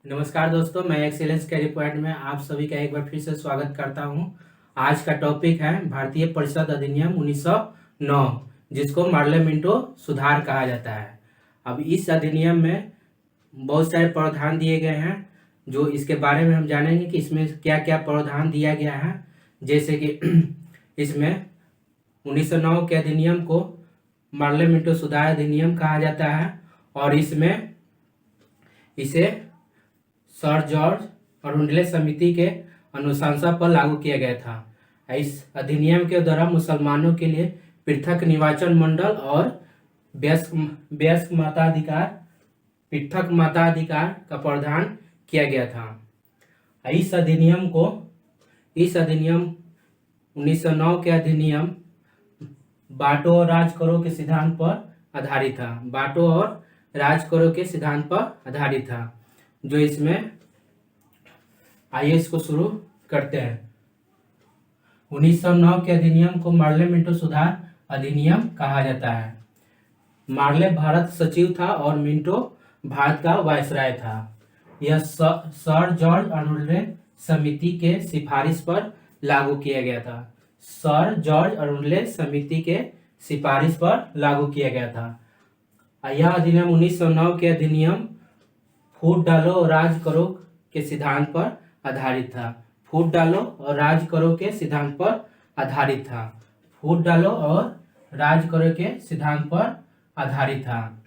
नमस्कार दोस्तों, मैं एक्सेलेंस कैरियर पॉइंट में आप सभी का एक बार फिर से स्वागत करता हूं। आज का टॉपिक है भारतीय परिषद अधिनियम 1909, जिसको पार्लियामेंटो सुधार कहा जाता है। अब इस अधिनियम में बहुत सारे प्रावधान दिए गए हैं, जो इसके बारे में हम जानेंगे कि इसमें क्या क्या प्रावधान दिया गया है। जैसे कि इसमें 1909 के अधिनियम को पार्लियामेंटो सुधार अधिनियम कहा जाता है और इसमें इसे सर जॉर्ज अरुंडले समिति के अनुशंसा पर लागू किया गया था। इस अधिनियम के द्वारा मुसलमानों के लिए पृथक निर्वाचन मंडल और वयस्क मताधिकार का प्रावधान किया गया था। इस अधिनियम 1909 के अधिनियम बांटो और राज करो के सिद्धांत पर आधारित था। बांटो और राज करो के सिद्धांत पर आधारित था। जो इसमें आइए इसको शुरू करते हैं। 1909 के अधिनियम को पार्लियामेंटो सुधार अधिनियम कहा जाता है। मार्ले भारत सचिव था और मिंटो भारत का वायसराय था। यह सर जॉर्ज अरुंडले समिति के सिफारिश पर लागू किया गया था। सर जॉर्ज अरुंडले समिति के सिफारिश पर लागू किया गया था। यह अधिनियम 1909 के अधिनियम फूट डालो और राज करो के सिद्धांत पर आधारित था। फूट डालो और राज करो के सिद्धांत पर आधारित था। फूट डालो और राज करो के सिद्धांत पर आधारित था।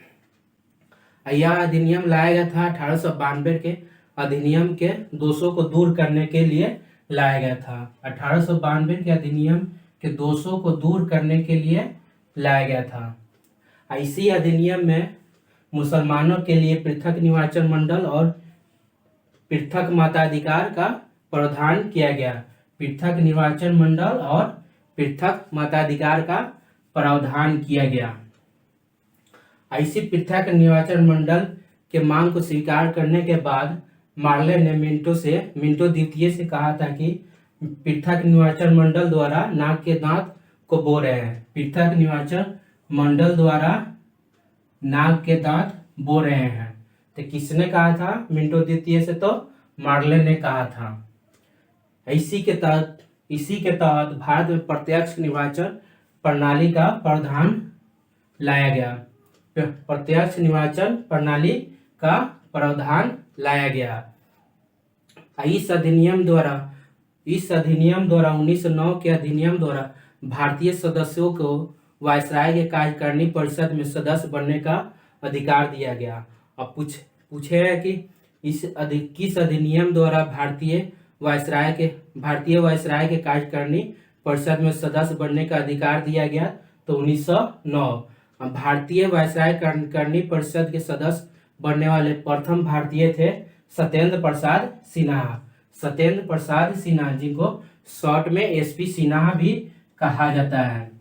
यह अधिनियम लाया गया था 1892 के अधिनियम के दोषों को दूर करने के लिए लाया गया था। 1892 के अधिनियम के दोषों को दूर करने के लिए लाया गया था। इसी अधिनियम में मुसलमानों के लिए पृथक निर्वाचन मंडल और पृथक मताधिकार का प्रावधान किया गया। पृथक निर्वाचन मंडल और पृथक मताधिकार का प्रावधान किया गया। ऐसी पृथक निर्वाचन मंडल के मांग को स्वीकार करने के बाद मार्ले ने मिंटो द्वितीय से कहा था कि पृथक निर्वाचन मंडल द्वारा नाक के दांत को बो रहे हैं। पृथक निर्वाचन मंडल द्वारा नाक के दांत बो रहे हैं। तो किसने कहा था? मिंटो द्वितीय से तो मार्ले ने कहा था। इसी के तहत भारत में प्रत्यक्ष निर्वाचन प्रणाली का प्रावधान लाया गया। प्रत्यक्ष निर्वाचन प्रणाली का प्रावधान लाया गया। इस अधिनियम द्वारा 1909 के अधिनियम द्वारा भारतीय सदस्यों को वायसराय के कार्यकारिणी परिषद में सदस्य बनने का अधिकार दिया गया। अब पूछे है कि किस अधिनियम द्वारा भारतीय वायसराय के कार्यकारिणी परिषद में सदस्य बनने का अधिकार दिया गया? तो 1909। भारतीय वायसराय कार्यकारिणी परिषद के सदस्य बनने वाले प्रथम भारतीय थे सत्येंद्र प्रसाद सिन्हा। सत्येंद्र प्रसाद सिन्हा, जिनको शॉर्ट में एसपी सिन्हा भी कहा जाता है।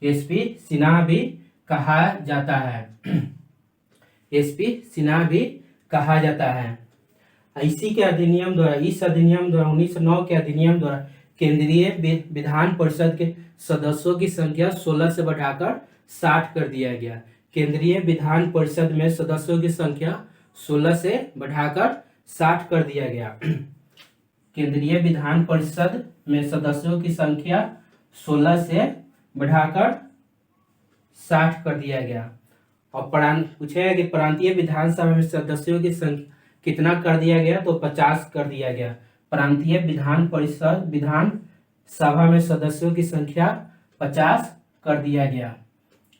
एसपी सिन्हा भी कहा जाता है। एसपी सिन्हा भी कहा जाता है। इस अधिनियम द्वारा 1909 के अधिनियम द्वारा केंद्रीय विधान परिषद के सदस्यों की संख्या 16 से बढ़ाकर 60 कर दिया गया। केंद्रीय विधान परिषद में सदस्यों की संख्या 16 से बढ़ाकर 60 कर दिया गया। केंद्रीय विधान परिषद में सदस्यों की संख्या 16 से बढ़ाकर 60 कर दिया गया। और पूछे कि प्रांतीय विधानसभा में सदस्यों की संख्या कितना कर दिया गया? तो 50 कर दिया गया। प्रांतीय विधान सभा में सदस्यों की संख्या 50 कर दिया गया।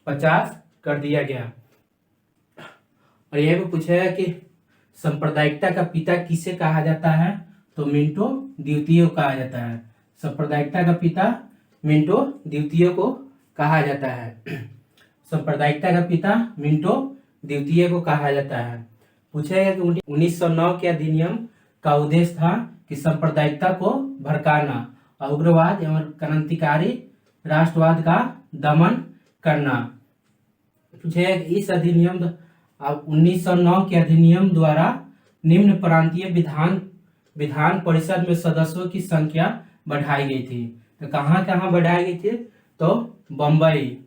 50 कर दिया गया। और यह भी पूछा है कि सांप्रदायिकता का पिता किसे कहा जाता है? तो मिंटो द्वितीय को कहा जाता है। सांप्रदायिकता का पिता मिंटो द्वितीय को कहा जाता है। सांप्रदायिकता का पिता मिंटो द्वितीय को कहा जाता है। पूछेगा कि 1909 के अधिनियम का उद्देश्य था कि सांप्रदायिकता को भड़काना और उग्रवाद एवं क्रांतिकारी राष्ट्रवाद का दमन करना। पूछेगा कि इस अधिनियम 1909 के अधिनियम द्वारा निम्न प्रांतीय विधान परिषद में सदस्यों की संख्या बढ़ाई गई थी। तो कहाँ कहाँ बढ़ाई गई थी? तो बम्बई,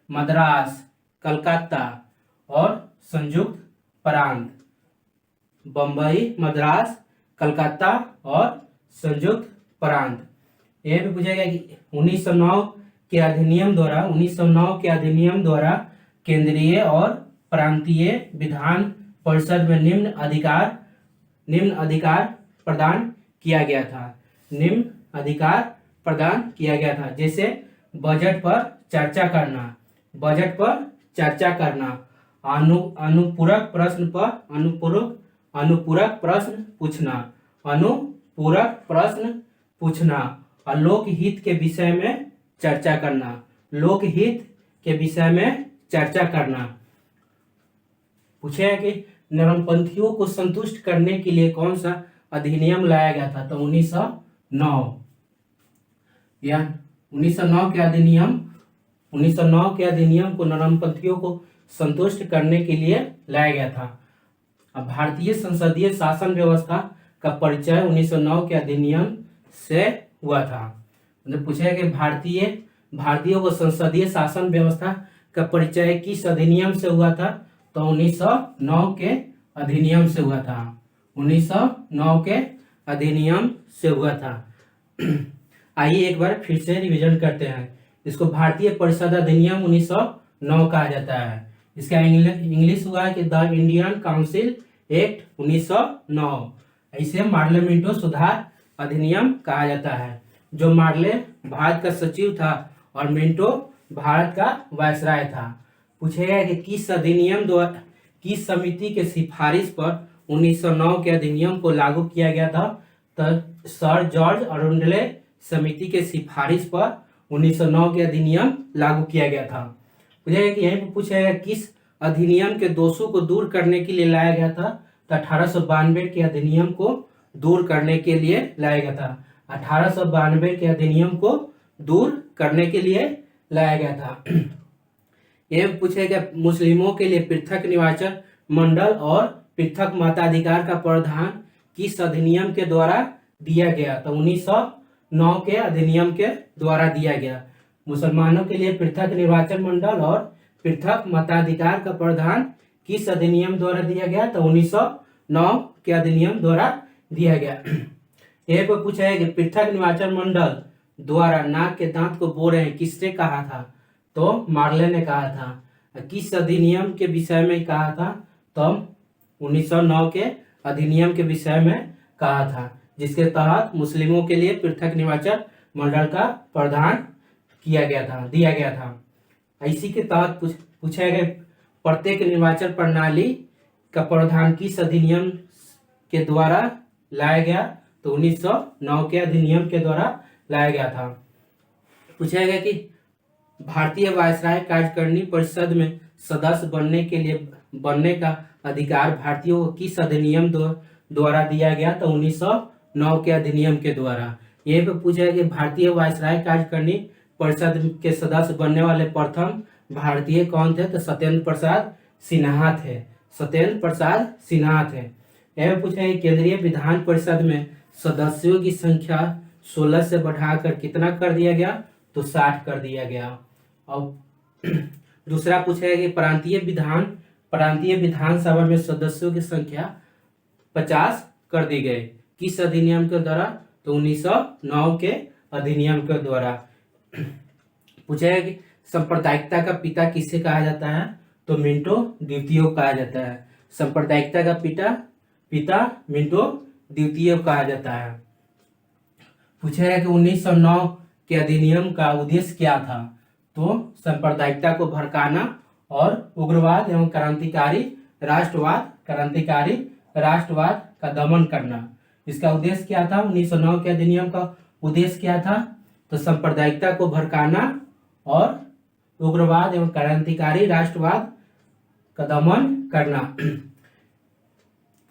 मद्रास, कलकत्ता और संयुक्त प्रांत। बम्बई, मद्रास, कलकत्ता और संयुक्त प्रांत। यह भी पूछा गया कि 1909 के अधिनियम द्वारा केंद्रीय और प्रांतीय विधान परिषद में निम्न अधिकार प्रदान किया गया था। निम्न अधिकार प्रदान किया गया था, जैसे बजट पर चर्चा करना, अनुपूरक प्रश्न पूछना और लोकहित के विषय में चर्चा करना। पूछे है कि नरमपंथियों को संतुष्ट करने के लिए कौन सा अधिनियम लाया गया था, तो 1909 या 1909 के अधिनियम को नरमपंथियों को संतुष्ट करने के लिए लाया गया था। अब भारतीय संसदीय शासन व्यवस्था का परिचय 1909 के अधिनियम से हुआ था। मतलब पूछा है कि भारतीयों को संसदीय शासन व्यवस्था का परिचय किस अधिनियम से हुआ था, तो 1909 के अधिनियम से हुआ था। 1909 के अधिनियम से हुआ था। आइए एक बार फिर से रिवीजन करते हैं। इसको भारतीय परिषद अधिनियम 1909 कहा जाता है। इसका इंग्लिश हुआ है कि द इंडियन काउंसिल एक्ट 1909। इसे मार्लियामेंटो सुधार अधिनियम कहा जाता है। जो मार्ले भारत का सचिव था और मिंटो भारत का वायसराय था। पूछेगा कि किस समिति के सिफारिश पर 1909 के अधिनियम को लागू किया गया था, तो सर जॉर्ज अरुंडले समिति के सिफारिश पर 1909 के अधिनियम लागू किया गया था। पूछेगा कि यहीं पर पूछेगा किस अधिनियम के दोषों को दूर करने के लिए लाया गया था, तो 1892 के अधिनियम को दूर करने के लिए लाया गया था। 1892 के अधिनियम को दूर करने के लिए लाया गया था। यह पूछेगा मुस्लिमों के लिए पृथक निर्वाचन मंडल और पृथक मताधिकार का प्रावधान किस अधिनियम के द्वारा दिया गया, तो 1909 के अधिनियम के द्वारा दिया गया। मुसलमानों के लिए पृथक निर्वाचन मंडल और पृथक मताधिकार का प्रावधान किस अधिनियम द्वारा दिया गया, तो 1909 के अधिनियम द्वारा दिया गया। यह पर पूछा है कि पृथक निर्वाचन मंडल द्वारा नाक के दांत को बो रहे हैं किसने कहा था, तो मार्ले ने कहा था। किस अधिनियम के विषय में कहा था, तो 1909 के अधिनियम के विषय में कहा था, जिसके तहत मुस्लिमों के लिए पृथक निर्वाचन मंडल का प्रावधान दिया गया था। इसी के तहत पूछा गया प्रत्येक निर्वाचन प्रणाली का प्रावधान किस अधिनियम के द्वारा लाया गया, तो 1909 के अधिनियम के द्वारा लाया गया था। पूछा गया कि भारतीय वायसराय कार्यकारिणी परिषद में सदस्य बनने का अधिकार भारतीयों को किस अधिनियम द्वारा दिया गया, तो 1909 के अधिनियम के द्वारा। यहीं पे पूछा है कि भारतीय वायसराय कार्यकारिणी परिषद के सदस्य बनने वाले प्रथम भारतीय कौन थे, तो सत्येंद्र प्रसाद सिन्हा थे। यह पूछा है केंद्रीय विधान परिषद में सदस्यों की संख्या 16 से बढ़ाकर कितना कर दिया गया, तो 60 कर दिया गया। और दूसरा पूछा है कि प्रांतीय विधानसभा में सदस्यों की संख्या 50 कर दी गई किस अधिनियम के द्वारा, तो 1909 के अधिनियम के द्वारा। पूछा है कि सांप्रदायिकता का पिता किसे कहा जाता है, तो मिंटो द्वितीय को कहा जाता है। सांप्रदायिकता का पिता मिंटो द्वितीय को कहा जाता है। पूछा है कि 1909 के अधिनियम का उद्देश्य क्या था, तो सांप्रदायिकता को भड़काना और उग्रवाद एवं क्रांतिकारी राष्ट्रवाद का दमन करना। इसका उद्देश्य क्या था, 1909 के अधिनियम का उद्देश्य क्या था, तो सांप्रदायिकता को भड़काना और उग्रवाद एवं क्रांतिकारी राष्ट्रवाद का दमन करना।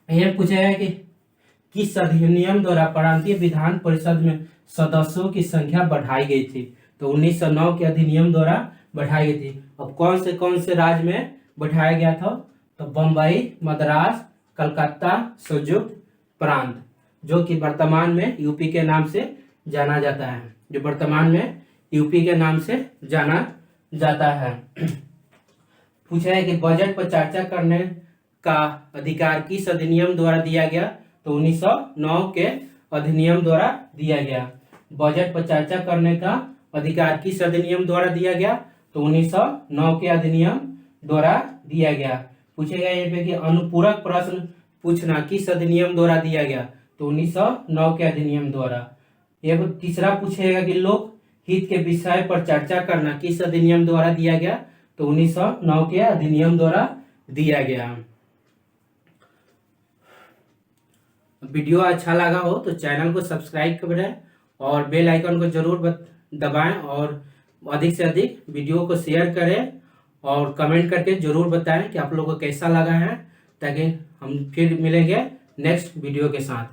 यह पूछा है कि किस अधिनियम द्वारा प्रांतीय विधान परिषद में सदस्यों की संख्या बढ़ाई गई थी, तो 1909 के अधिनियम द्वारा बढ़ाई गई थी। अब कौन से राज्य में बढ़ाया गया था, तो बम्बई, मद्रास, कलकत्ता, संयुक्त प्रांत, जो कि वर्तमान में यूपी के नाम से जाना जाता है। पूछा है कि बजट पर चर्चा का अधिकार किस अधिनियम द्वारा दिया गया? तो 1909 के अधिनियम द्वारा दिया गया। बजट पर चर्चा करने का अधिकार किस अधिनियम द्वारा दिया गया? तो 1909 के अधिनियम द्वारा दिया गया। पूछेगा यहाँ पे कि अनुपूरक प्रश्न पूछना किस अधिनियम द्वारा दिया गया? तो 1909 के अधिनियम द्वारा। ये तीसरा पूछेगा कि लोक हित के विषय पर चर्चा करना किस अधिनियम द्वारा दिया गया? तो 1909 के अधिनियम द्वारा दिया गया। वीडियो अच्छा लगा हो तो चैनल को सब्सक्राइब करें और बेल आइकन को जरूर दबाएं और अधिक से अधिक वीडियो को शेयर करें और कमेंट करके जरूर बताएं कि आप लोगों को कैसा लगा है, ताकि हम फिर मिलेंगे नेक्स्ट वीडियो के साथ।